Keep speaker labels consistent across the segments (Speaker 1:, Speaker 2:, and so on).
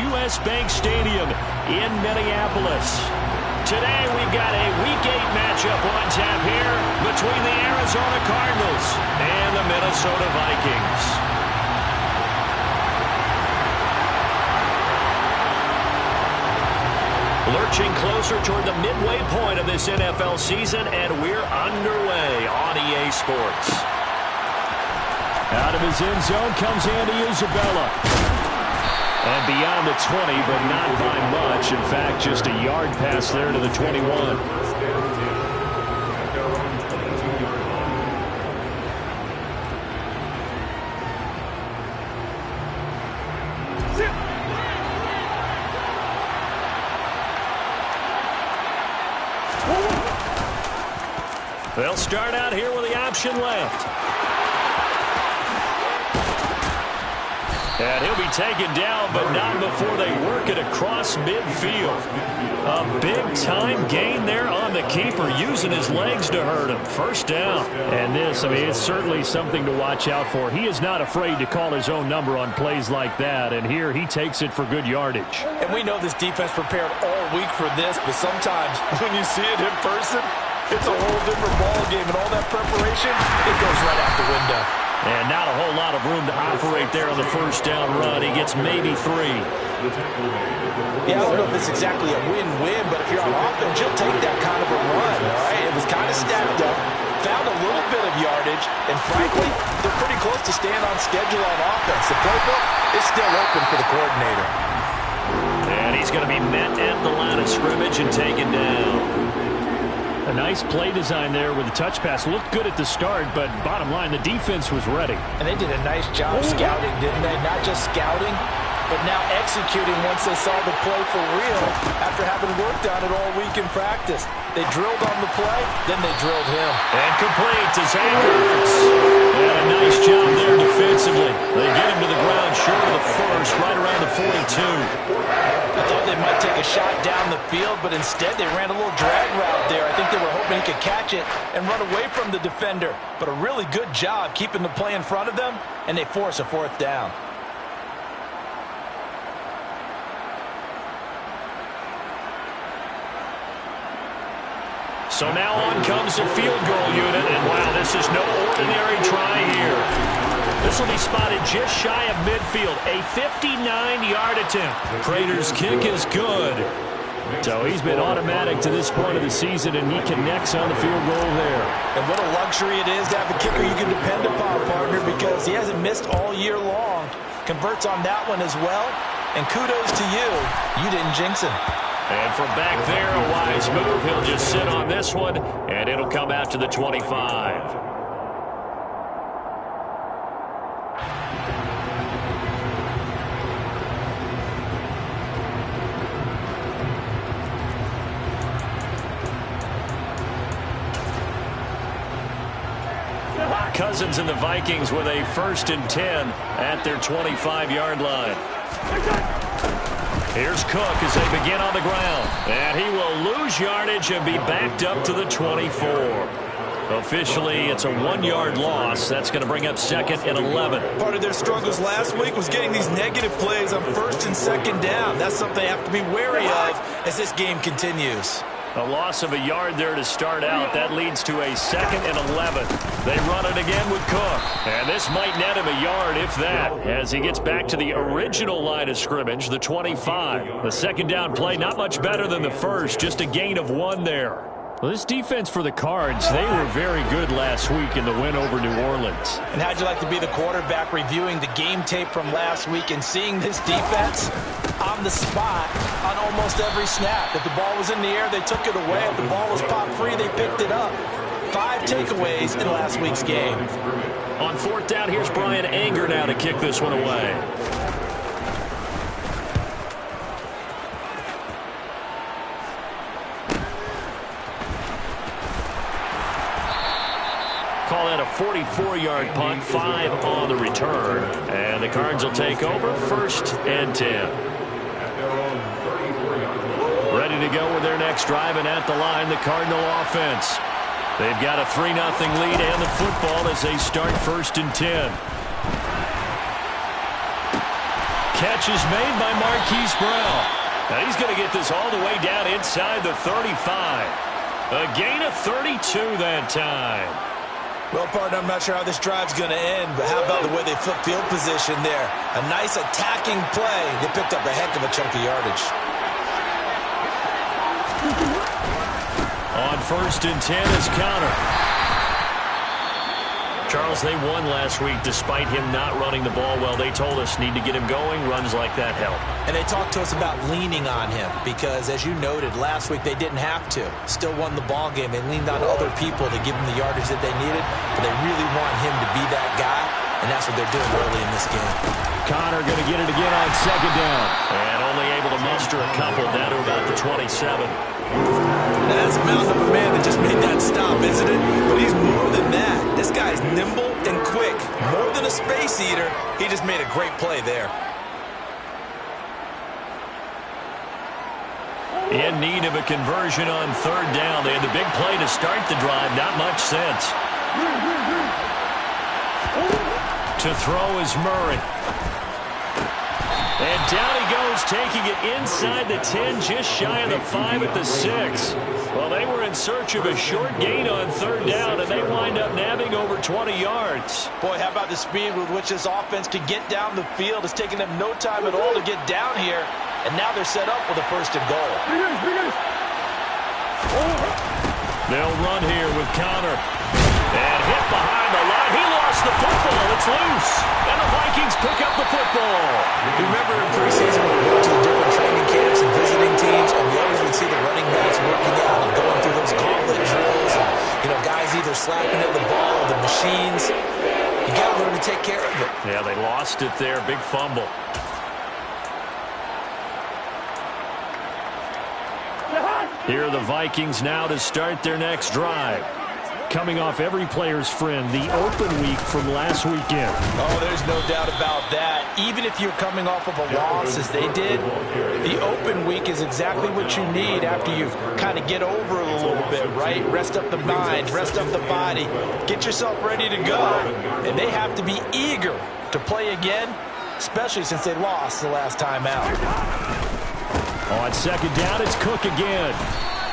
Speaker 1: U.S. Bank Stadium in Minneapolis. Today we've got a Week 8 matchup on tap here between the Arizona Cardinals and the Minnesota Vikings. Lurching closer toward the midway point of this NFL season, and we're underway on EA Sports. Out of his end zone comes Andy Isabella. And beyond the 20, but not by much. In fact, just a yard pass there to the 21. They'll start out here with the option left. And he'll be taken down, but not before they work it across midfield. A big-time gain there on the keeper, using his legs to hurt him. First down. And this, I mean, it's certainly something to watch out for. He is not afraid to call his own number on plays like that, and here he takes it for good yardage.
Speaker 2: And we know this defense prepared all week for this, but sometimes when you see it in person, it's a whole different ball game, and all that preparation, it goes right out the window.
Speaker 1: And not a whole lot of room to operate there on the first down run. He gets maybe 3.
Speaker 2: Yeah, I don't know if it's exactly a win-win, but if you're on offense, you'll take that kind of a run, all right? It was kind of stacked up, found a little bit of yardage, and frankly, they're pretty close to staying on schedule on offense. The playbook is still open for the coordinator.
Speaker 1: And he's going to be met at the line of scrimmage and taken down. A nice play design there with the touch pass. Looked good at the start, but bottom line, the defense was ready.
Speaker 2: And they did a nice job scouting, didn't they? Not just scouting, but now executing once they saw the play for real after having worked on it all week in practice. They drilled on the play, then they drilled him.
Speaker 1: And complete to Zachers. And a nice job there defensively. They get him to the ground short of the first, right around the 42.
Speaker 2: I thought they might take a shot down the field, but instead they ran a little drag route there. I think they were hoping he could catch it and run away from the defender. But a really good job keeping the play in front of them, and they force a 4th down.
Speaker 1: So now on comes the field goal unit, and wow, this is no ordinary try here. This will be spotted just shy of midfield, a 59-yard attempt. Prater's kick is good. So he's been automatic to this point of the season, and he connects on the field goal there.
Speaker 2: And what a luxury it is to have a kicker you can depend upon, partner, because he hasn't missed all year long. Converts on that one as well, and kudos to you. You didn't jinx him.
Speaker 1: And from back there, a wise move. He'll just sit on this one, and it'll come out to the 25. Cousins and the Vikings with a 1st and 10 at their 25-yard line. Here's Cook as they begin on the ground. And he will lose yardage and be backed up to the 24. Officially, it's a 1-yard loss. That's going to bring up 2nd and 11.
Speaker 2: Part of their struggles last week was getting these negative plays on 1st and 2nd down. That's something they have to be wary of as this game continues.
Speaker 1: A loss of a yard there to start out. That leads to a 2nd and 11. They run it again with Cook. And this might net him a yard, if that, as he gets back to the original line of scrimmage, the 25. The 2nd down play, not much better than the first, just a gain of 1 there. Well, this defense for the Cards, they were very good last week in the win over New Orleans.
Speaker 2: And how'd you like to be the quarterback reviewing the game tape from last week and seeing this defense on the spot on almost every snap? If the ball was in the air, they took it away. If the ball was popped free, they picked it up. 5 takeaways in last week's game.
Speaker 1: On 4th down, here's Brian Anger now to kick this one away. Call that a 44-yard punt, 5 on the return. And the Cards will take over, 1st and 10. Ready to go with their next drive, and at the line, the Cardinal offense. They've got a 3-0 lead and the football as they start 1st and 10. catch is made by Marquise Brown. Now he's going to get this all the way down inside the 35. A gain of 32 that time.
Speaker 2: Well, partner, I'm not sure how this drive's going to end, but how about the way they flip field position there? A nice attacking play. They picked up a heck of a chunk of yardage.
Speaker 1: On 1st and 10 is Connor. Charles, they won last week despite him not running the ball well. They told us need to get him going. Runs like that help.
Speaker 2: And they talked to us about leaning on him because, as you noted, last week they didn't have to. Still won the ball game. They leaned on other people to give them the yardage that they needed, but they really want him to be that guy, and that's what they're doing early in this game.
Speaker 1: Connor going to get it again on 2nd down. And only able to muster a couple down to about the 27.
Speaker 2: Now, that's a mountain of a man that just made that stop, isn't it? But he's more than that. This guy's nimble and quick. More than a space eater, he just made a great play there.
Speaker 1: In need of a conversion on 3rd down. They had the big play to start the drive. Not much sense. To throw is Murray. And down he goes, taking it inside the 10, just shy of the 5 at the 6. Well, they were in search of a short gain on 3rd down, and they wind up nabbing over 20 yards.
Speaker 2: Boy, how about the speed with which this offense can get down the field? It's taken them no time at all to get down here, and now they're set up with a 1st and goal.
Speaker 1: They'll run here with Connor. And hit behind the line. He lost the football. It's loose. And the Vikings pick up the football.
Speaker 2: Remember in preseason when we went to the different training camps and visiting teams, and we always would see the running backs working out and going through those gauntlet drills. And, guys either slapping at the ball or the machines. You got to learn to take care of it.
Speaker 1: Yeah, they lost it there. Big fumble. Here are the Vikings now to start their next drive. Coming off every player's friend, the open week from last weekend.
Speaker 2: Oh, there's no doubt about that. Even if you're coming off of a loss as they did, the open week is exactly what you need after you kind of get over it a little bit, right? Rest up the mind, rest up the body, get yourself ready to go. And they have to be eager to play again, especially since they lost the last time out.
Speaker 1: On 2nd down, it's Cook again.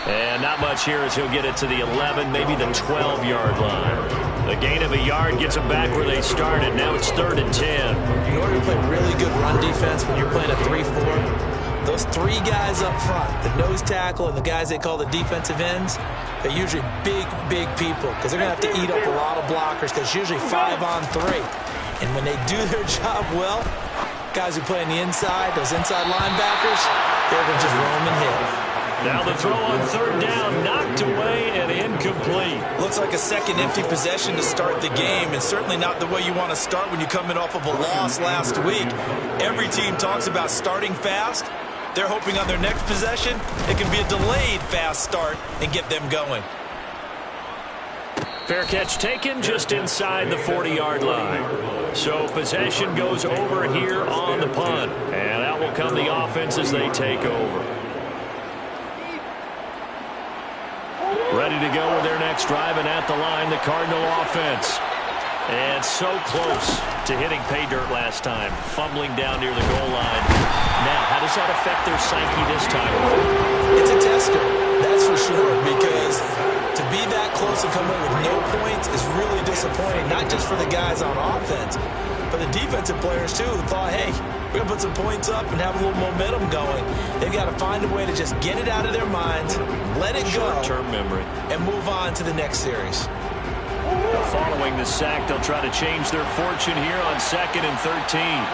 Speaker 1: And not much here as he'll get it to the 11, maybe the 12-yard line. The gain of a yard gets them back where they started. Now it's 3rd and 10.
Speaker 2: In order to play really good run defense when you're playing a 3-4, those 3 guys up front, the nose tackle and the guys they call the defensive ends, they're usually big, big people because they're going to have to eat up a lot of blockers because it's usually 5 on 3. And when they do their job well, guys who play on the inside, those inside linebackers, they're going to just roam and hit.
Speaker 1: Now the throw on 3rd down, knocked away and incomplete.
Speaker 2: Looks like a second empty possession to start the game, and certainly not the way you want to start when you're coming off of a loss last week. Every team talks about starting fast. They're hoping on their next possession, it can be a delayed fast start and get them going.
Speaker 1: Fair catch taken just inside the 40-yard line. So possession goes over here on the punt, and out will come the offense as they take over. Ready to go with their next drive, and at the line, the Cardinal offense. And so close to hitting pay dirt last time, fumbling down near the goal line. Now, how does that affect their psyche this time?
Speaker 2: It's a tester, that's for sure, because to be that close and come in with no points is really disappointing, not just for the guys on offense, but the defensive players, too, who thought, hey, we're going to put some points up and have a little momentum going. They've got to find a way to just get it out of their minds, let it go,
Speaker 1: short-term memory,
Speaker 2: and move on to the next series.
Speaker 1: Following the sack, they'll try to change their fortune here on 2nd and 13.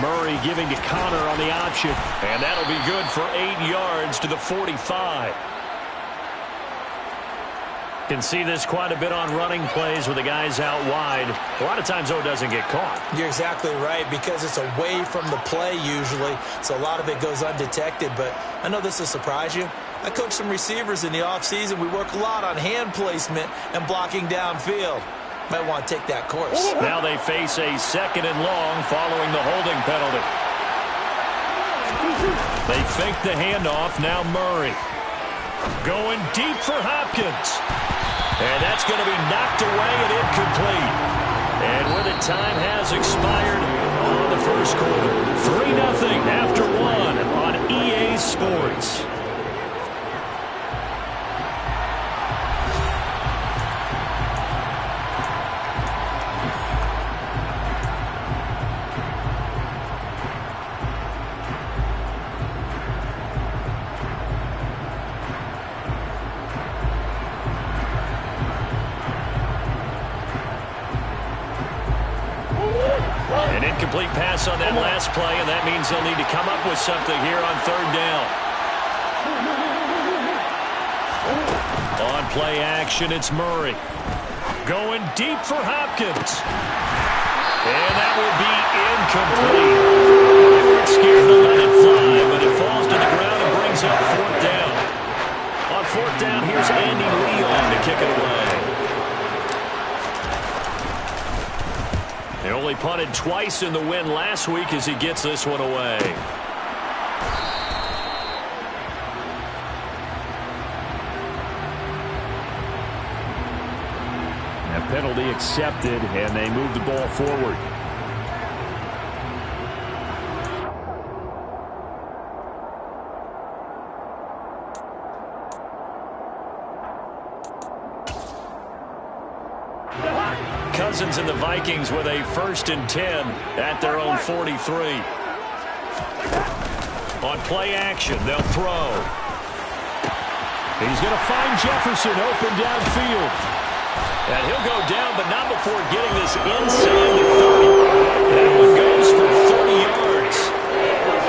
Speaker 1: Murray giving to Connor on the option, and that'll be good for 8 yards to the 45. Can see this quite a bit on running plays with the guys out wide. A lot of times, though, it doesn't get caught.
Speaker 2: You're exactly right, because it's away from the play usually, so a lot of it goes undetected. But I know this will surprise you. I coach some receivers in the offseason. We work a lot on hand placement and blocking downfield. Might want to take that course.
Speaker 1: Now they face a 2nd and long following the holding penalty. They fake the handoff. Now Murray going deep for Hopkins. And that's going to be knocked away and incomplete. And with it, time has expired on the first quarter. 3-0 after one on EA Sports. An incomplete pass on that last play, and that means they'll need to come up with something here on third down. On play action, it's Murray. Going deep for Hopkins. And that will be incomplete. They weren't scared to let it fly, but it falls to the ground and brings up fourth down. On fourth down, here's Andy Leon to kick it away. He only punted twice in the win last week as he gets this one away. A penalty accepted, and they move the ball forward. Cousins and the Vikings with a 1st and 10 at their own 43. On play action, they'll throw. He's going to find Jefferson open downfield. And he'll go down, but not before getting this inside the 30. That one goes for 30 yards.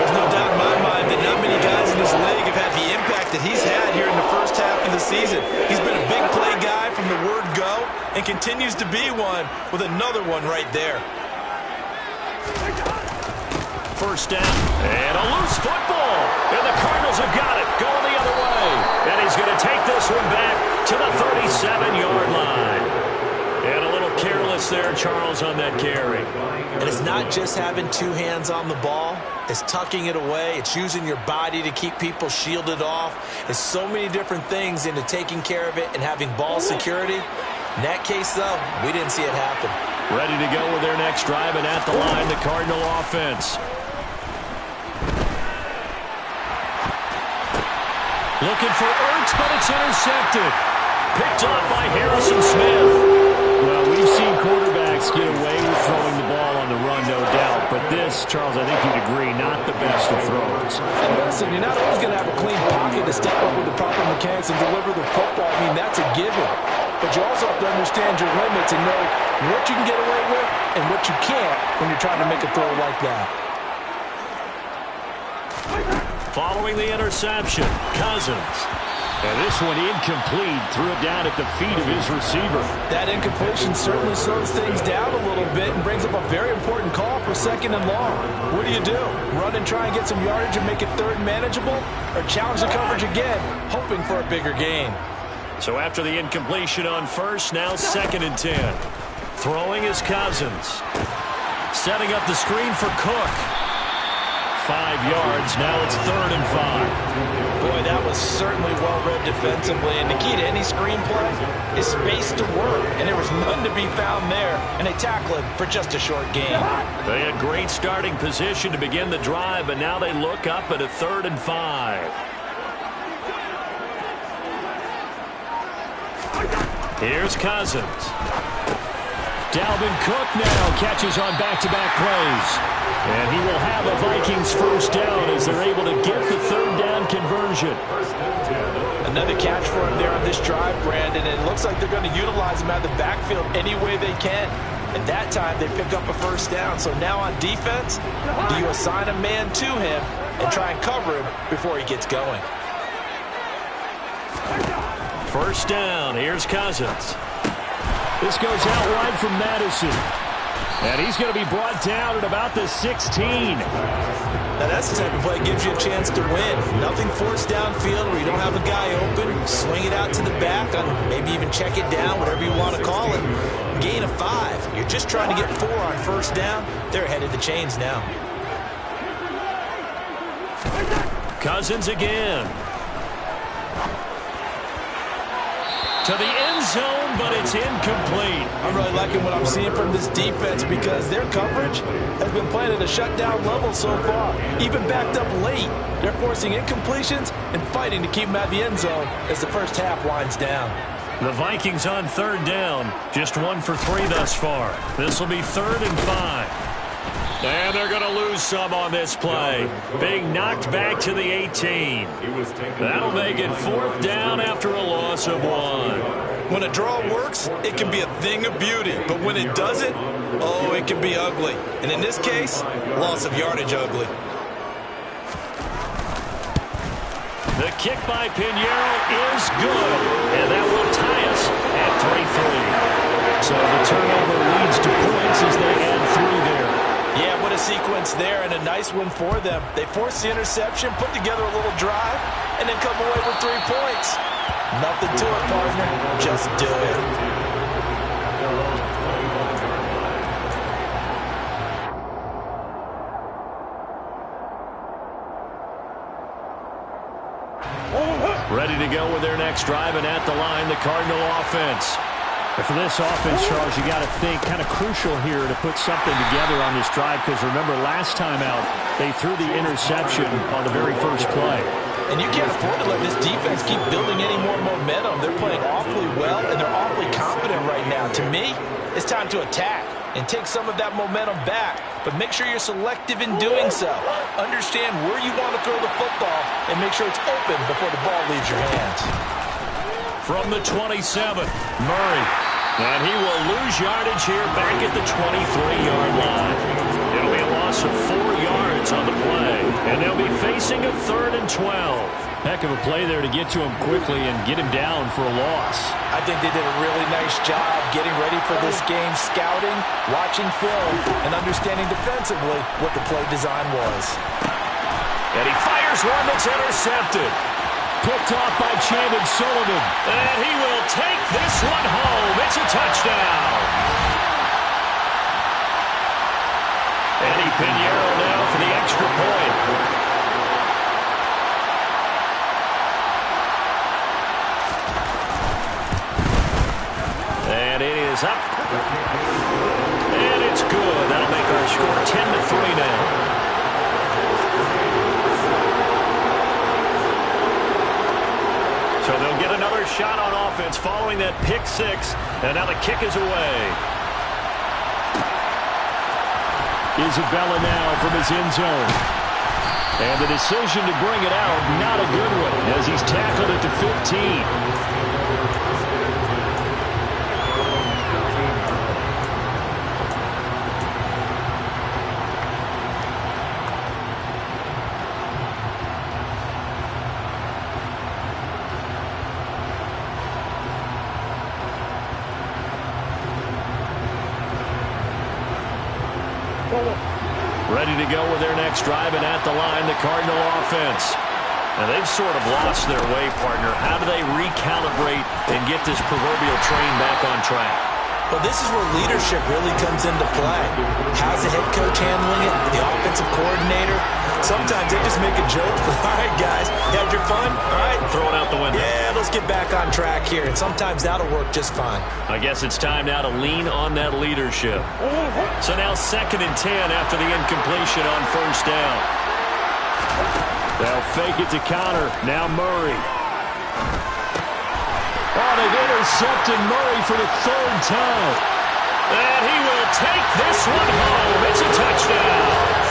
Speaker 2: There's no doubt in my mind that not many guys in this league have had the impact that he's had here in the first half of the season. He's been a big play guy from the word go and continues to be one with another one right there.
Speaker 1: First down and a loose football. And the Cardinals have got it going the other way. And he's going to take this one back to the 37-yard line. And a little careless there, Charles, on that carry.
Speaker 2: And it's not just having two hands on the ball. It's tucking it away. It's using your body to keep people shielded off. It's so many different things into taking care of it and having ball security. In that case, though, we didn't see it happen.
Speaker 1: Ready to go with their next drive, and at the line, the Cardinal offense. Looking for Ertz, but it's intercepted. Picked off by Harrison Smith. Well, we've seen quarterbacks get away with throwing the ball on the run, no doubt. But this, Charles, I think you'd agree, not the best of throws.
Speaker 3: And listen, you're not always going to have a clean pocket to step up with the proper mechanics and deliver the football. I mean, that's a given. But you also have to understand your limits and know what you can get away with and what you can't when you're trying to make a throw like that.
Speaker 1: Following the interception, Cousins. And this one incomplete, threw it down at the feet of his receiver.
Speaker 3: That incompletion certainly slows things down a little bit and brings up a very important call for 2nd and long. What do? Run and try and get some yardage and make it 3rd and manageable? Or challenge the coverage again, hoping for a bigger gain?
Speaker 1: So after the incompletion on first, now 2nd and 10. Throwing is Cousins. Setting up the screen for Cook. 5 yards, now it's 3rd and 5.
Speaker 2: Boy, that was certainly well-read defensively. And the key to any screenplay is space to work. And there was none to be found there. And they tackle it for just a short gain.
Speaker 1: They had great starting position to begin the drive, but now they look up at a 3rd and 5. Here's Cousins. Dalvin Cook now catches on back-to-back plays. And he will have a Vikings 1st down as they're able to get the 3rd down conversion.
Speaker 2: Another catch for him there on this drive, Brandon. And it looks like they're going to utilize him out of the backfield any way they can. At that time, they pick up a 1st down. So now on defense, do you assign a man to him and try and cover him before he gets going?
Speaker 1: 1st down. Here's Cousins. This goes out wide from Madison. And he's going to be brought down at about the 16.
Speaker 2: Now that's the type of play that gives you a chance to win. Nothing forced downfield where you don't have a guy open. Swing it out to the back, on maybe even check it down, whatever you want to call it. Gain of 5. You're just trying to get 4 on 1st down. They're ahead of the chains now.
Speaker 1: Cousins again. To to the end zone, but it's incomplete.
Speaker 2: I'm really liking what I'm seeing from this defense because their coverage has been playing at a shutdown level so far. Even backed up late, they're forcing incompletions and fighting to keep them at the end zone as the first half winds down.
Speaker 1: The Vikings on third down, just 1 for 3 thus far. This will be 3rd and 5. And they're going to lose some on this play. Being knocked back to the 18. That'll make it 4th down after a loss of 1.
Speaker 2: When a draw works, it can be a thing of beauty. But when it doesn't, oh, it can be ugly. And in this case, loss of yardage ugly.
Speaker 1: The kick by Pinheiro is good. And that will tie us at 3-3. So the turnover leads to points as they add 3 there.
Speaker 2: Yeah, what a sequence there, and a nice win for them. They forced the interception, put together a little drive, and then come away with 3 points. Nothing to it, partner. Just do it.
Speaker 1: Ready to go with their next drive, and at the line, the Cardinal offense.
Speaker 4: For this offense, Charles, you got to think kind of crucial here to put something together on this drive because remember last time out they threw the interception on the very first play.
Speaker 2: And you can't afford to let this defense keep building any more momentum. They're playing awfully well and they're awfully confident right now. To me, it's time to attack and take some of that momentum back, but make sure you're selective in doing so. Understand where you want to throw the football and make sure it's open before the ball leaves your hands.
Speaker 1: From the 27, Murray. And he will lose yardage here back at the 23-yard line. It'll be a loss of 4 yards on the play. And they'll be facing a 3rd and 12.
Speaker 4: Heck of a play there to get to him quickly and get him down for a loss.
Speaker 2: I think they did a really nice job getting ready for this game, scouting, watching film, and understanding defensively what the play design was.
Speaker 1: And he fires one that's intercepted.
Speaker 4: Picked off by Chandon Sullivan.
Speaker 1: And he will take this one home. It's a touchdown. Eddie Pinheiro now for the extra point. And it is up. And it's good. That'll make our score 10-3 now. So they'll get another shot on offense following that pick 6. And now the kick is away.
Speaker 4: Isabella now from his end zone. And the decision to bring it out, not a good one, as he's tackled at the 15.
Speaker 1: Ready to go with their next drive, and at the line, the Cardinal offense. And they've sort of lost their way, partner. How do they recalibrate and get this proverbial train back on track?
Speaker 2: Well, this is where leadership really comes into play. How's the head coach handling it? The offensive coordinator? Sometimes they just make a joke. All right, guys, you had your fun? All right.
Speaker 1: Throw it out the window.
Speaker 2: Yeah, let's get back on track here. And sometimes that'll work just fine.
Speaker 1: I guess it's time now to lean on that leadership. So now 2nd and 10 after the incompletion on 1st down.
Speaker 4: They'll fake it to counter. Now Murray. Oh, they've intercepted Murray for the 3rd time.
Speaker 1: And he will take this one home. It's a touchdown.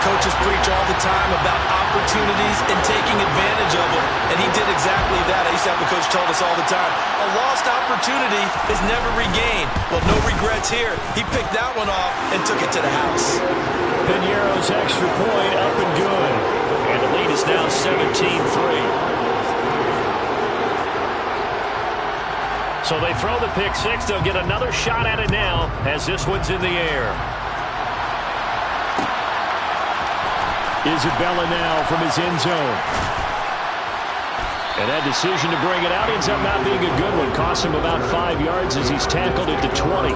Speaker 2: Coaches preach all the time about opportunities and taking advantage of them, and he did exactly that. I used to have a coach told us all the time, a lost opportunity is never regained. Well, no regrets here. He picked that one off and took it to the house.
Speaker 4: Pinheiro's extra point up and good.
Speaker 1: And the lead is now 17-3. So they throw the pick 6. They'll get another shot at it now as this one's in the air.
Speaker 4: Isabella now from his end zone. And that decision to bring it out ends up not being a good one. Cost him about 5 yards as he's tackled at the 20.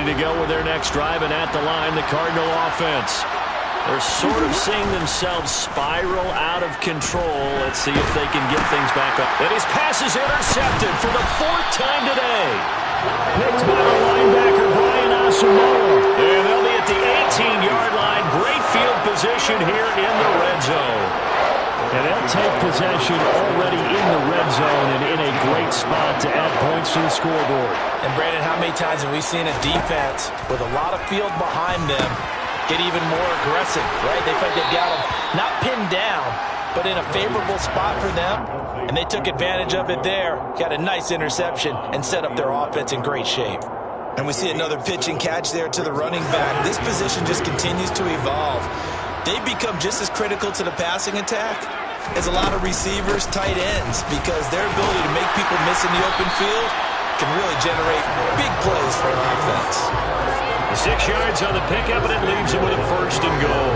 Speaker 1: ready to go with their next drive, and at the line, the Cardinal offense. They're sort of seeing themselves spiral out of control. Let's see if they can get things back up. And his pass is intercepted for the 4th time today.
Speaker 4: Picked by the linebacker, Brian Asamoah.
Speaker 1: And they'll be at the 18-yard line. Great field position here in the red zone.
Speaker 4: And they'll take possession already in the red zone and in a great spot to add points to the scoreboard.
Speaker 2: And, Brandon, how many times have we seen a defense with a lot of field behind them get even more aggressive, right? They feel like they've got them not pinned down, but in a favorable spot for them, and they took advantage of it there, got a nice interception, and set up their offense in great shape. And we see another pitch and catch there to the running back. This position just continues to evolve. They've become just as critical to the passing attack as a lot of receivers, tight ends, because their ability to make people miss in the open field can really generate big plays for an offense.
Speaker 1: 6 yards on the pickup, and it leaves him with a 1st and goal.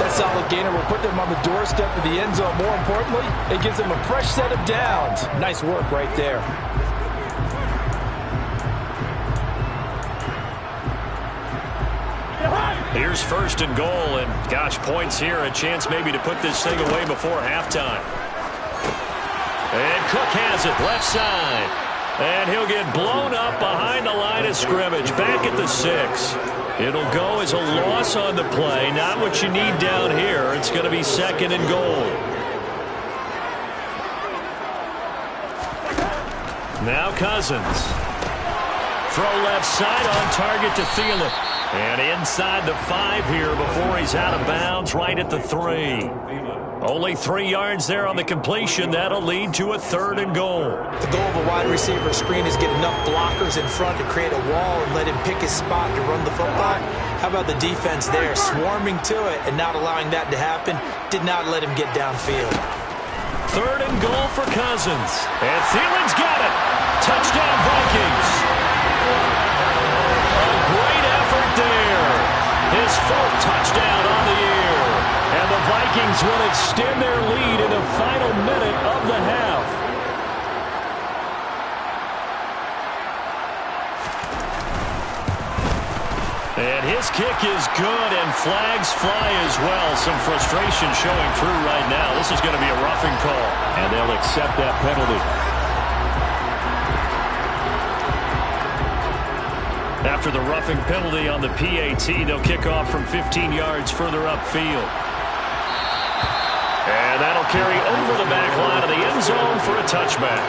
Speaker 3: That solid gainer will put them on the doorstep of the end zone. More importantly, it gives them a fresh set of downs. Nice work right there.
Speaker 1: Here's 1st and goal, and gosh, points here, a chance maybe to put this thing away before halftime. And Cook has it, left side. And he'll get blown up behind the line of scrimmage, back at the 6. It'll go as a loss on the play, not what you need down here. It's going to be 2nd and goal. Now Cousins. Throw left side on target to Thielen. And inside the 5 here before he's out of bounds, right at the 3. Only 3 yards there on the completion. That'll lead to a 3rd and goal.
Speaker 2: The goal of a wide receiver screen is get enough blockers in front to create a wall and let him pick his spot to run the football. How about the defense there, swarming to it and not allowing that to happen? Did not let him get downfield.
Speaker 1: 3rd and goal for Cousins. And Thielen's got it. Touchdown, Vikings. A great effort there. His 4th touchdown on the year. And the Vikings will extend their lead in the final minute of the half. And his kick is good, and flags fly as well. Some frustration showing through right now. This is going to be a roughing call.
Speaker 4: And they'll accept that penalty.
Speaker 1: After the roughing penalty on the PAT, they'll kick off from 15 yards further upfield. And that'll carry over the back line of the end zone for a touchback.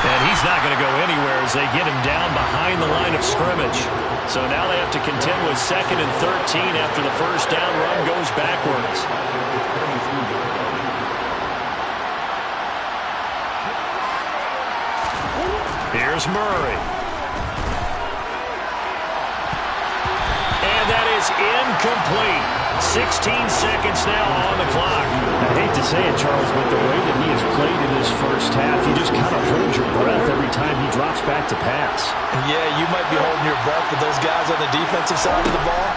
Speaker 1: And he's not going to go anywhere as they get him down behind the line of scrimmage. So now they have to contend with 2nd and 13 after the 1st down run goes backwards. Here's Murray. And that is incomplete. 16 seconds now on the clock.
Speaker 4: I hate to say it, Charles, but the way that he has played in his first half, you just kind of hold your breath every time he drops back to pass.
Speaker 2: Yeah, you might be holding your breath, but those guys on the defensive side of the ball,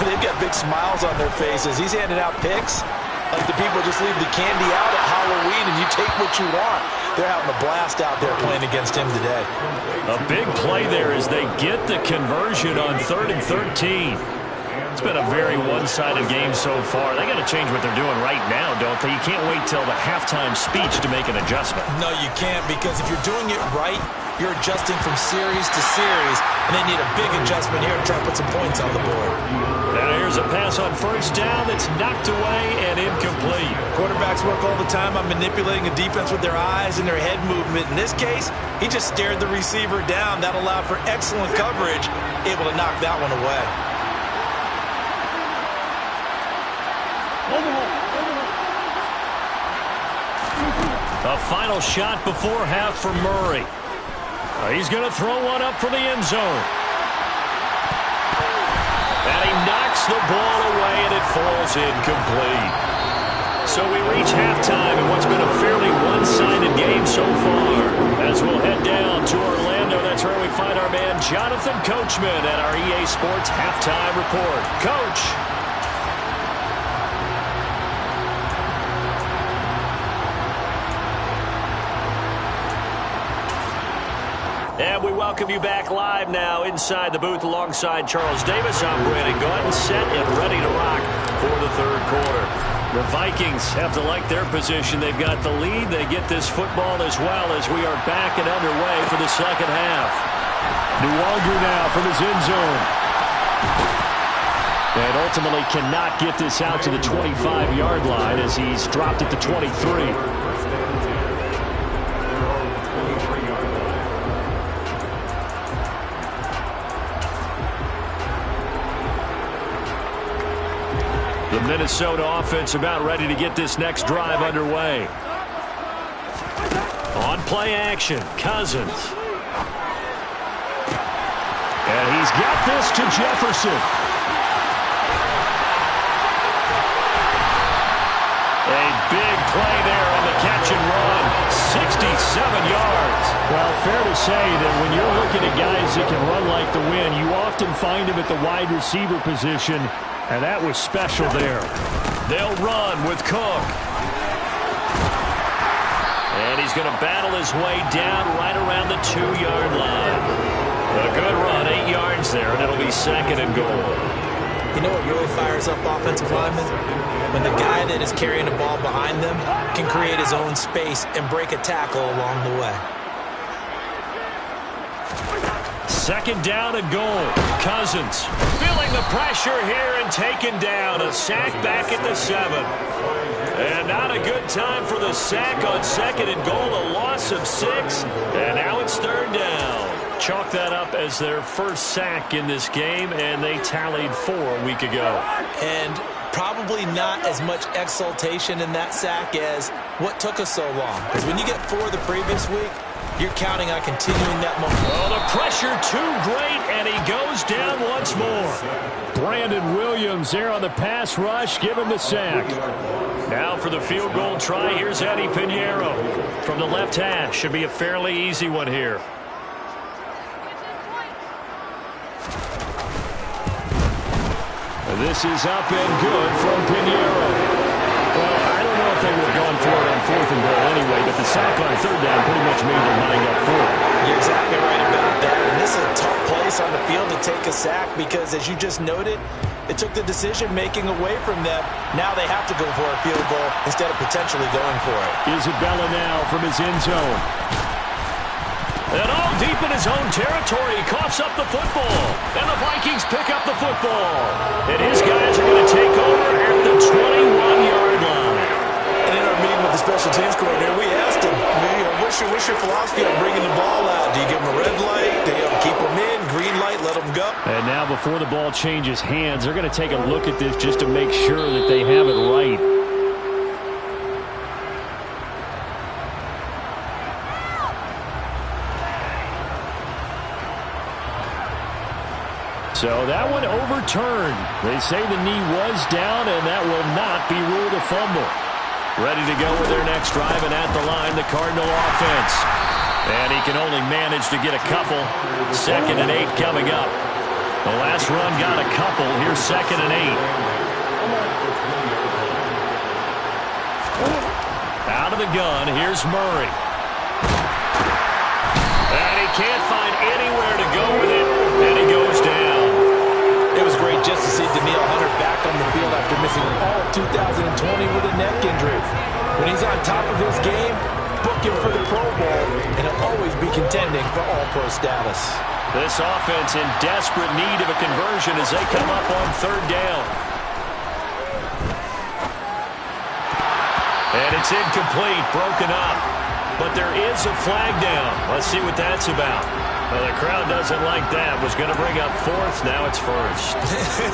Speaker 2: they've got big smiles on their faces. He's handing out picks like the people just leave the candy out at Halloween and you take what you want. They're having a blast out there playing against him today.
Speaker 1: A big play there as they get the conversion on 3rd and 13. It's been a very one-sided game so far. They got to change what they're doing right now, don't they? You can't wait till the halftime speech to make an adjustment.
Speaker 2: No, you can't, because if you're doing it right, you're adjusting from series to series, and they need a big adjustment here to try to put some points on the board.
Speaker 1: Now here's a pass on 1st down that's knocked away and incomplete.
Speaker 2: Quarterbacks work all the time on manipulating a defense with their eyes and their head movement. In this case, he just stared the receiver down. That allowed for excellent coverage, able to knock that one away.
Speaker 1: A final shot before half for Murray. He's going to throw one up for the end zone. And he knocks the ball away, and it falls incomplete. So we reach halftime in what's been a fairly one-sided game so far. As we'll head down to Orlando, that's That's where we find our man Jonathan Coachman at our EA Sports Halftime Report. Coach. And we welcome you back live now inside the booth alongside Charles Davis. I'm Brandon Gordon, set and ready to rock for the third quarter. The Vikings have to like their position. They've got the lead. They get this football as well as we are back and underway for the second half.
Speaker 4: Nuwanger now from his end zone. And ultimately cannot get this out to the 25-yard line as he's dropped at the 23.
Speaker 1: The Minnesota offense about ready to get this next drive underway. On play action, Cousins. And he's got this to Jefferson. A big play there on the catch and run. 67 yards.
Speaker 4: Well, fair to say that when you're looking at guys that can run like the wind, you often find them at the wide receiver position. And that was special there.
Speaker 1: They'll run with Cook. And he's going to battle his way down right around the 2-yard line. A good run, 8 yards there, and it'll be second and goal.
Speaker 2: You know what really fires up offensive linemen? When the guy that is carrying the ball behind them can create his own space and break a tackle along the way.
Speaker 1: Second down and goal. Cousins feeling the pressure here and taken down. A sack back at the 7. And not a good time for the sack on second and goal. A loss of 6. And now it's third down. Chalk that up as their first sack in this game, and they tallied 4 a week ago.
Speaker 2: And probably not as much exultation in that sack as what took us so long. Because when you get 4 the previous week, you're counting on continuing that momentum.
Speaker 1: Oh, the pressure too great, and he goes down once more.
Speaker 4: Brandon Williams there on the pass rush. Give him the sack.
Speaker 1: Now for the field goal try, here's Eddie Pinheiro from the left hash. Should be a fairly easy one here.
Speaker 4: This is up and good from Pinheiro. Well, I don't know if they would have gone for it on 4th and goal anyway, but the sack on 3rd down pretty much made their mind up for it.
Speaker 2: You're exactly right about that. And this is a tough place on the field to take a sack because, as you just noted, it took the decision-making away from them. Now they have to go for a field goal instead of potentially going for it.
Speaker 4: Isabella now from his end zone.
Speaker 1: And all deep in his own territory, he coughs up the football. And the Vikings pick up the football. And his guys are going to take over at the 21-yard line.
Speaker 3: And in our meeting with the special teams coordinator, we asked him, what's your philosophy on bringing the ball out? Do you give them a red light? Do you keep them in? Green light, let them go?
Speaker 4: And now before the ball changes hands, they're going to take a look at this just to make sure that they have it right. So that one overturned. They say the knee was down, and that will not be ruled a fumble.
Speaker 1: Ready to go with their next drive, and at the line, the Cardinal offense. And he can only manage to get a couple. 2nd and 8 coming up. The last run got a couple. Here's 2nd and 8. Out of the gun, here's Murray. And he can't find anywhere to go with it, and he goes down.
Speaker 2: It was great just to see Danielle Hunter back on the field after missing all of 2020 with a neck injury. When he's on top of his game, book him for the Pro Bowl, and he'll always be contending for All-Pro status.
Speaker 1: This offense in desperate need of a conversion as they come up on 3rd down. And it's incomplete, broken up. But there is a flag down. Let's see what that's about. Well, the crowd doesn't like that. Was going to bring up 4th. Now it's 1st.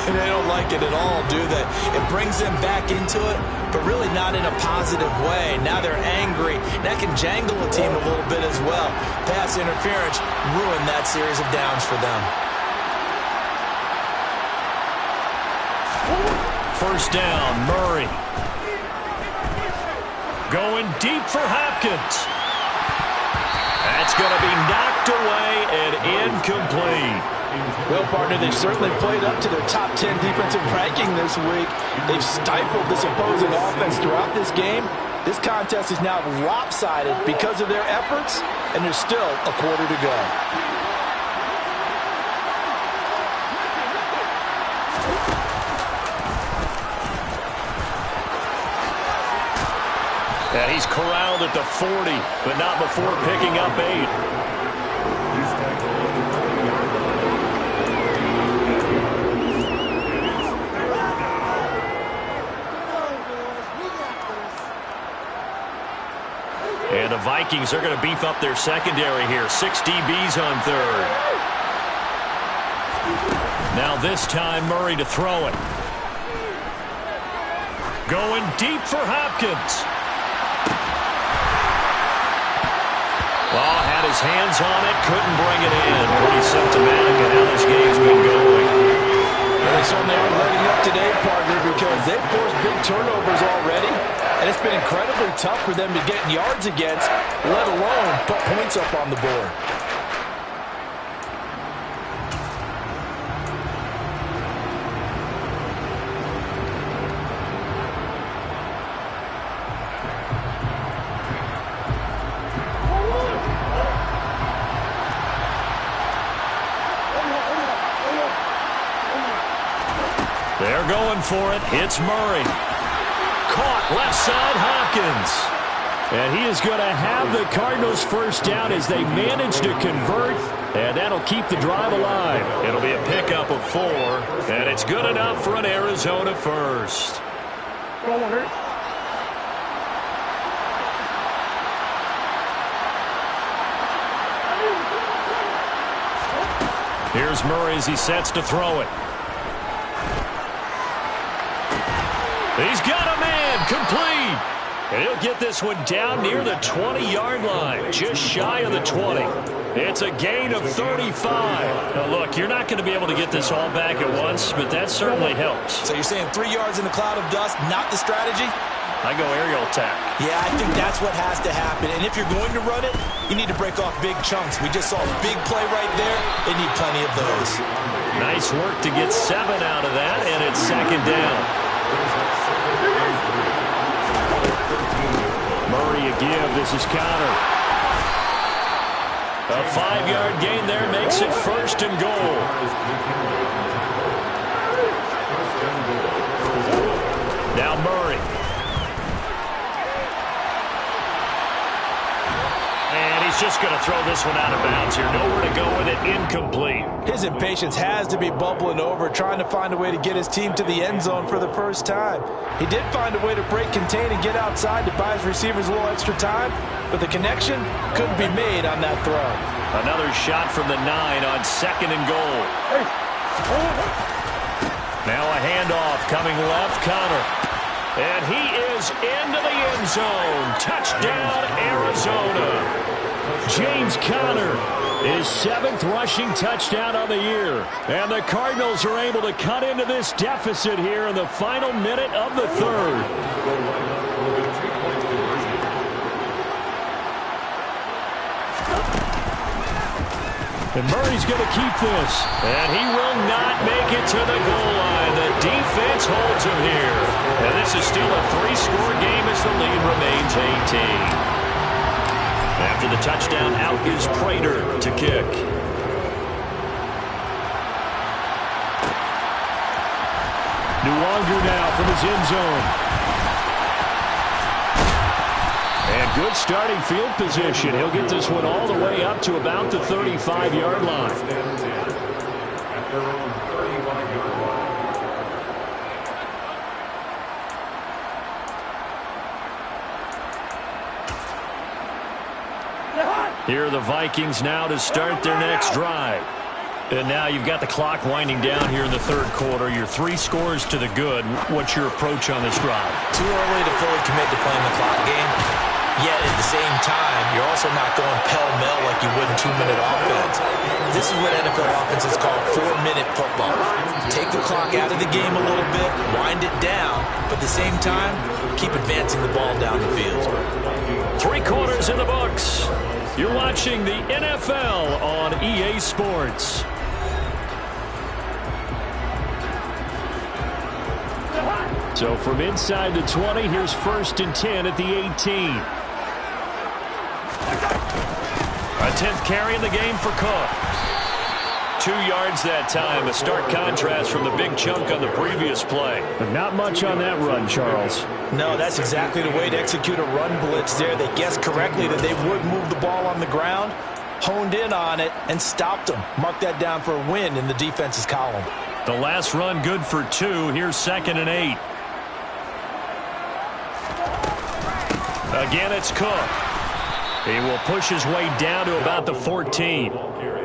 Speaker 2: They don't like it at all, do they? It brings them back into it, but really not in a positive way. Now they're angry. That can jangle a team a little bit as well. Pass interference ruined that series of downs for them.
Speaker 1: 1st down, Murray. Going deep for Hopkins. That's going to be knocked away and incomplete.
Speaker 3: Well, partner, they certainly played up to their top 10 defensive ranking this week. They've stifled this opposing offense throughout this game. This contest is now lopsided because of their efforts, and there's still a quarter to go.
Speaker 1: And he's corralled at the 40, but not before picking up 8. And the Vikings are going to beef up their secondary here. 6 DBs on third. Now this time Murray to throw it. Going deep for Hopkins. Had his hands on it, couldn't bring it in. Pretty symptomatic of how this game's been going.
Speaker 3: And they certainly are letting up today, partner, because they've forced big turnovers already. And it's been incredibly tough for them to get yards against, let alone put points up on the board.
Speaker 1: They're going for it. It's Murray. Caught left side, Hopkins. And he is going to have the Cardinals first down as they manage to convert. And that'll keep the drive alive. It'll be a pickup of 4. And it's good enough for an Arizona first. Here's Murray as he sets to throw it. He's got a man, complete. And he'll get this one down near the 20-yard line, just shy of the 20. It's a gain of 35. Now, look, you're not going to be able to get this all back at once, but that certainly helps.
Speaker 2: So you're saying 3 yards in a cloud of dust, not the strategy?
Speaker 1: I go aerial attack.
Speaker 2: Yeah, I think that's what has to happen. And if you're going to run it, you need to break off big chunks. We just saw a big play right there. They need plenty of those.
Speaker 1: Nice work to get 7 out of that, and it's second down. Murray a give. This is Connor. A 5-yard gain there makes it first and goal. Now Murray. And he's just going to throw this one out of bounds here. Nowhere to go with it. Incomplete.
Speaker 3: His impatience has to be bubbling over, trying to find a way to get his team to the end zone for the first time. He did find a way to break, contain, and get outside to buy his receivers a little extra time, but the connection couldn't be made on that throw.
Speaker 1: Another shot from the 9 on second and goal. Now a handoff coming left, Connor. And he is into the end zone. Touchdown, Arizona. James Conner, his 7th rushing touchdown on the year. And the Cardinals are able to cut into this deficit here in the final minute of the third. And Murray's going to keep this. And he will not make it to the goal line. The defense holds him here. And this is still a 3-score game as the lead remains 18. After the touchdown, out is Prater to kick.
Speaker 4: Nuwanger now from his end zone. And good starting field position. He'll get this one all the way up to about the 35-yard line.
Speaker 1: Here are the Vikings now to start their next drive. And now you've got the clock winding down here in the third quarter. You're 3 scores to the good. What's your approach on this drive?
Speaker 2: Too early to fully commit to playing the clock game. Yet at the same time, you're also not going pell-mell like you would in 2-minute offense. This is what NFL offenses call 4-minute football. Take the clock out of the game a little bit, wind it down, but at the same time, keep advancing the ball down the field.
Speaker 1: 3 quarters in the books. You're watching the NFL on EA Sports. So from inside the 20, here's 1st and 10 at the 18. A 10th carry in the game for Cook. 2 yards that time, a stark contrast from the big chunk on the previous play.
Speaker 4: But not much on that run, Charles.
Speaker 2: No, that's exactly the way to execute a run blitz there. They guessed correctly that they would move the ball on the ground, honed in on it, and stopped them. Mark that down for a win in the defense's column.
Speaker 1: The last run good for 2. Here's 2nd and 8. Again, it's Cook. He will push his way down to about the 14.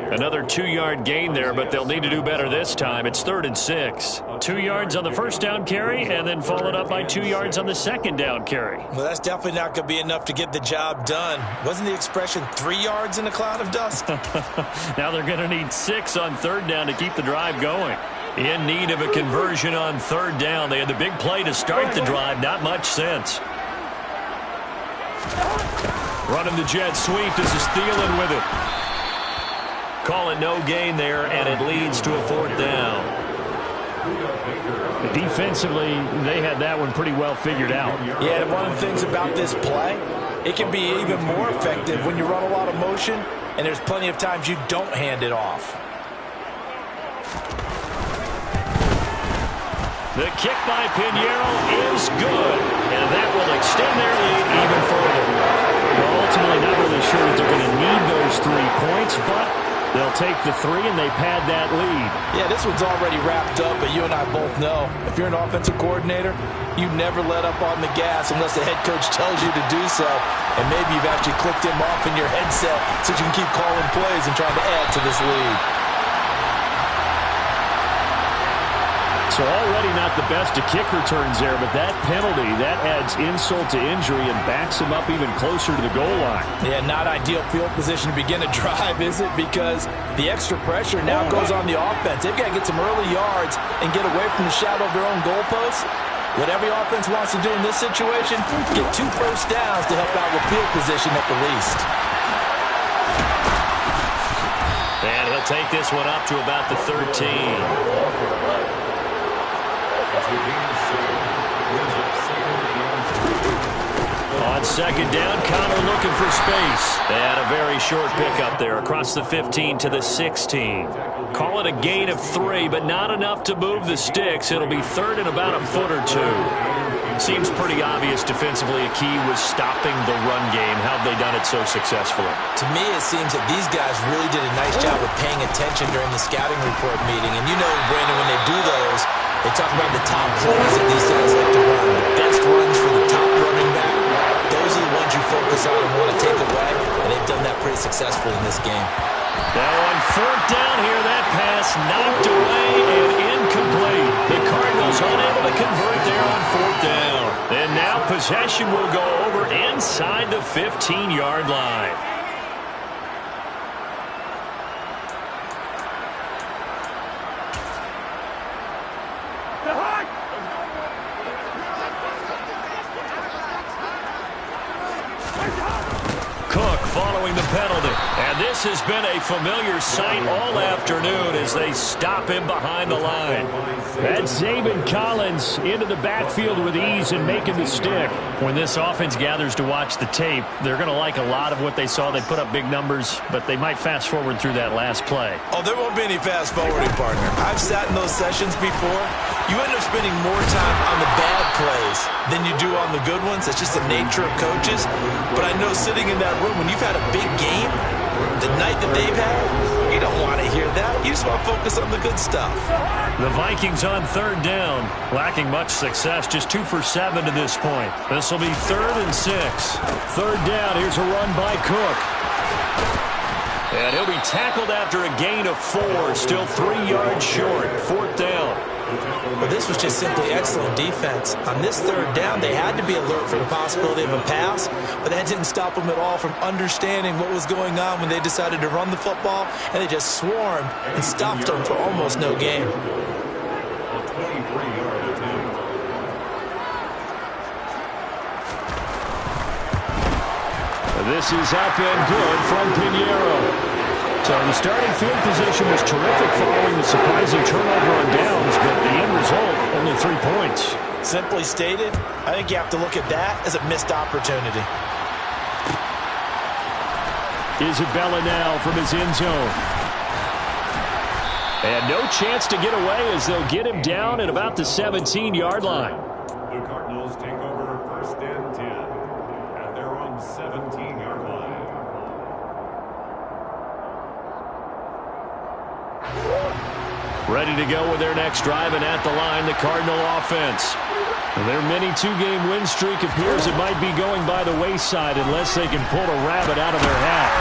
Speaker 1: Another 2-yard gain there, but they'll need to do better this time. It's 3rd and 6. 2 yards on the first down carry, and then followed up by 2 yards on the second down carry.
Speaker 2: Well, that's definitely not going to be enough to get the job done. Wasn't the expression 3 yards in a cloud of dust?
Speaker 1: Now they're going to need 6 on 3rd down to keep the drive going. In need of a conversion on 3rd down. They had the big play to start the drive. Not much sense. Running the jet sweep. This is Thielen with it. Call it no gain there, and it leads to a 4th down.
Speaker 4: Defensively, they had that one pretty well figured out.
Speaker 2: Yeah, and one of the things about this play, it can be even more effective when you run a lot of motion, and there's plenty of times you don't hand it off.
Speaker 1: The kick by Pinheiro is good, and that will extend their lead even further.
Speaker 4: Well, ultimately, not really sure that they're going to need those 3 points, but they'll take the 3, and they pad that lead.
Speaker 2: Yeah, this one's already wrapped up, but you and I both know if you're an offensive coordinator, you never let up on the gas unless the head coach tells you to do so. And maybe you've actually clicked him off in your headset so you can keep calling plays and trying to add to this lead.
Speaker 4: So already not the best of kick returns there, but that penalty, that adds insult to injury and backs him up even closer to the goal line.
Speaker 2: Yeah, not ideal field position to begin a drive, is it? Because the extra pressure now goes on the offense. They've got to get some early yards and get away from the shadow of their own goalposts. What every offense wants to do in this situation, get 2 first downs to help out with field position at the least.
Speaker 1: And he'll take this one up to about the 13. On 2nd down, Connor looking for space. They had a very short pickup there across the 15 to the 16. Call it a gain of 3, but not enough to move the sticks. It'll be 3rd and about a foot or 2. Seems pretty obvious defensively a key was stopping the run game. How have they done it so successfully?
Speaker 2: To me, it seems that these guys really did a nice job of paying attention during the scouting report meeting. And you know, Brandon, when they do those, they talk about the top plays that these guys like to run. The best runs for the top running back. Those are the ones you focus on and want to take away. And they've done that pretty successfully in this game.
Speaker 1: Now on 4th down here, that pass knocked away and incomplete. The Cardinals unable to convert there on 4th down. And now possession will go over inside the 15-yard line. Cook following the penalty. And this has been a familiar sight all afternoon as they stop him behind the line.
Speaker 4: That's Zaven Collins into the backfield with ease and making the stick.
Speaker 1: When this offense gathers to watch the tape, they're going to like a lot of what they saw. They put up big numbers, but they might fast forward through that last play.
Speaker 2: Oh, there won't be any fast forwarding, partner. I've sat in those sessions before. You end up spending more time on the bad plays than you do on the good ones. That's just the nature of coaches. But I know sitting in that room, when you've had a big game, the night that they've had, you don't want to hear that. You just want to focus on the good stuff.
Speaker 1: The Vikings on 3rd down, lacking much success, just 2 for 7 to this point. This will be 3rd and 6.
Speaker 4: 3rd down, here's a run by Cook.
Speaker 1: And he'll be tackled after a gain of 4, still 3 yards short. 4th down.
Speaker 2: But this was just simply excellent defense. On this 3rd down, they had to be alert for the possibility of a pass, but that didn't stop them at all from understanding what was going on when they decided to run the football, and they just swarmed and stopped them for almost no gain.
Speaker 1: This is up and good from Pinheiro.
Speaker 4: So the starting field position was terrific following the surprising turnover on downs, but the end result, only 3 points.
Speaker 2: Simply stated, I think you have to look at that as a missed opportunity.
Speaker 4: Isabella now from his end zone.
Speaker 1: And no chance to get away as they'll get him down at about the 17-yard line.
Speaker 5: The Cardinals take over 1st and 10 at their own 17-yard line.
Speaker 1: Ready to go with their next drive, and at the line, the Cardinal offense. Their mini 2-game win streak appears it might be going by the wayside unless they can pull a rabbit out of their hat.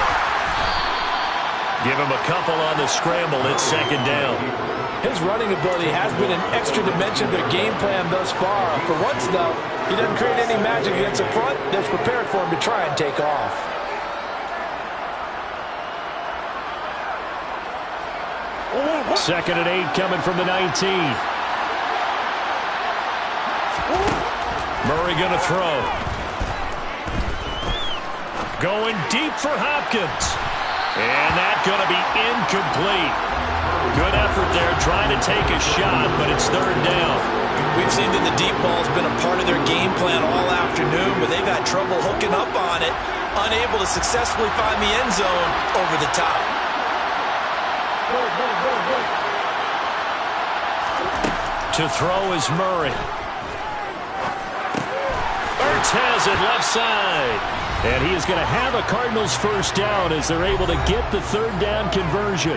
Speaker 1: Give him a couple on the scramble. It's 2nd down.
Speaker 3: His running ability has been an extra dimension of their game plan thus far. For once, though, he doesn't create any magic against the front that's prepared for him to try and take off.
Speaker 1: 2nd and 8 coming from the 19. Murray going to throw. Going deep for Hopkins. And that's going to be incomplete. Good effort there trying to take a shot, but it's 3rd down.
Speaker 2: We've seen that the deep ball's been a part of their game plan all afternoon, but they've had trouble hooking up on it, unable to successfully find the end zone over the top.
Speaker 1: To throw is Murray. Ertz has it left side. And he is going to have a Cardinals 1st down as they're able to get the 3rd down conversion.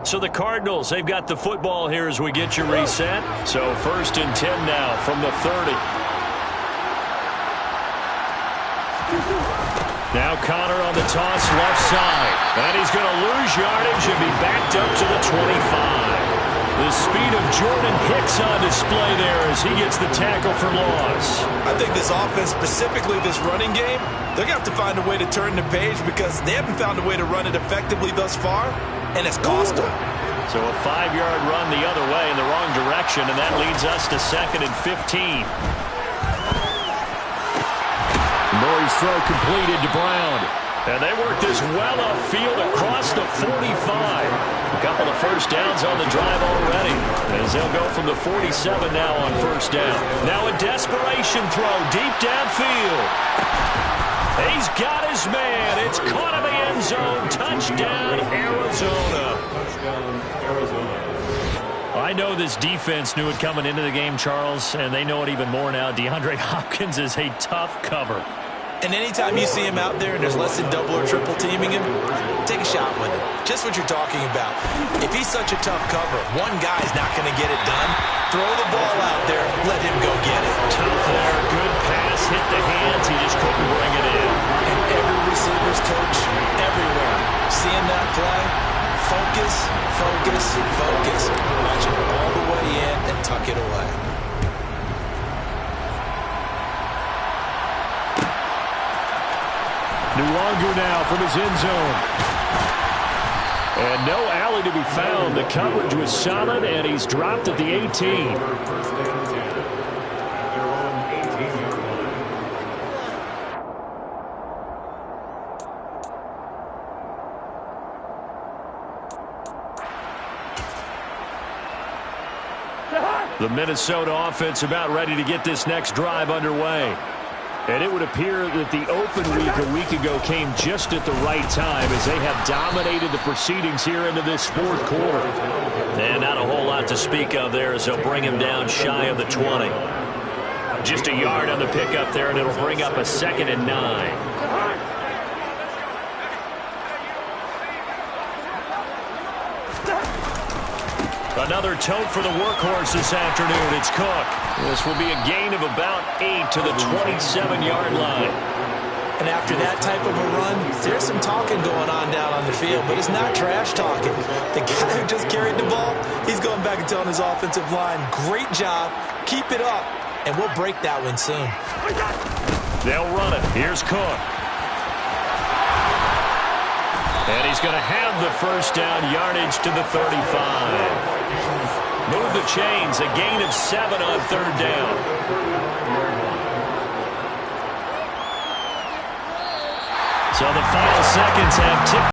Speaker 1: So the Cardinals, they've got the football here as we get you reset. So 1st and 10 now from the 30. Now Connor on the toss left side. And he's going to lose yardage and be backed up to the 25. The speed of Jordan Hicks on display there as he gets the tackle for loss.
Speaker 2: I think this offense, specifically this running game, they're going to have to find a way to turn the page because they haven't found a way to run it effectively thus far, and it's cost them.
Speaker 1: So a 5-yard run the other way in the wrong direction, and that leads us to 2nd and 15.
Speaker 4: Murray's throw completed to Brown.
Speaker 1: And they work this well upfield across the 45. A couple of 1st downs on the drive already. As they'll go from the 47 now on 1st down. Now a desperation throw deep downfield. He's got his man. It's caught in the end zone. Touchdown, Arizona.
Speaker 5: Touchdown, Arizona.
Speaker 1: I know this defense knew it coming into the game, Charles, and they know it even more now. DeAndre Hopkins is a tough cover.
Speaker 2: And anytime you see him out there and there's less than double or triple teaming him, take a shot with him. Just what you're talking about. If he's such a tough cover, one guy's not going to get it done. Throw the ball out there. Let him go get it.
Speaker 1: Tough there. Good pass. Hit the hands. He just couldn't bring it in.
Speaker 2: And every receiver's coach everywhere seeing that play, focus, focus, focus. Watch it all the way in and tuck it away.
Speaker 4: Luongo now from his end zone.
Speaker 1: And no alley to be found. The coverage was solid, and he's dropped at the 18.
Speaker 5: 1st and 10 at their own 18-yard line.
Speaker 1: The Minnesota offense about ready to get this next drive underway. And it would appear that the open week a week ago came just at the right time as they have dominated the proceedings here into this 4th quarter. And not a whole lot to speak of there as they'll bring him down shy of the 20. Just a yard on the pickup there, and it'll bring up a 2nd and 9. Another tote for the workhorse this afternoon. It's Cook. This will be a gain of about 8 to the 27-yard line.
Speaker 2: And after that type of a run, there's some talking going on down on the field, but it's not trash talking. The guy who just carried the ball, he's going back and telling his offensive line, great job, keep it up, and we'll break that one soon.
Speaker 1: They'll run it. Here's Cook. And he's going to have the 1st down, yardage to the 35. Move the chains, a gain of 7 on 3rd down. So the final seconds have ticked.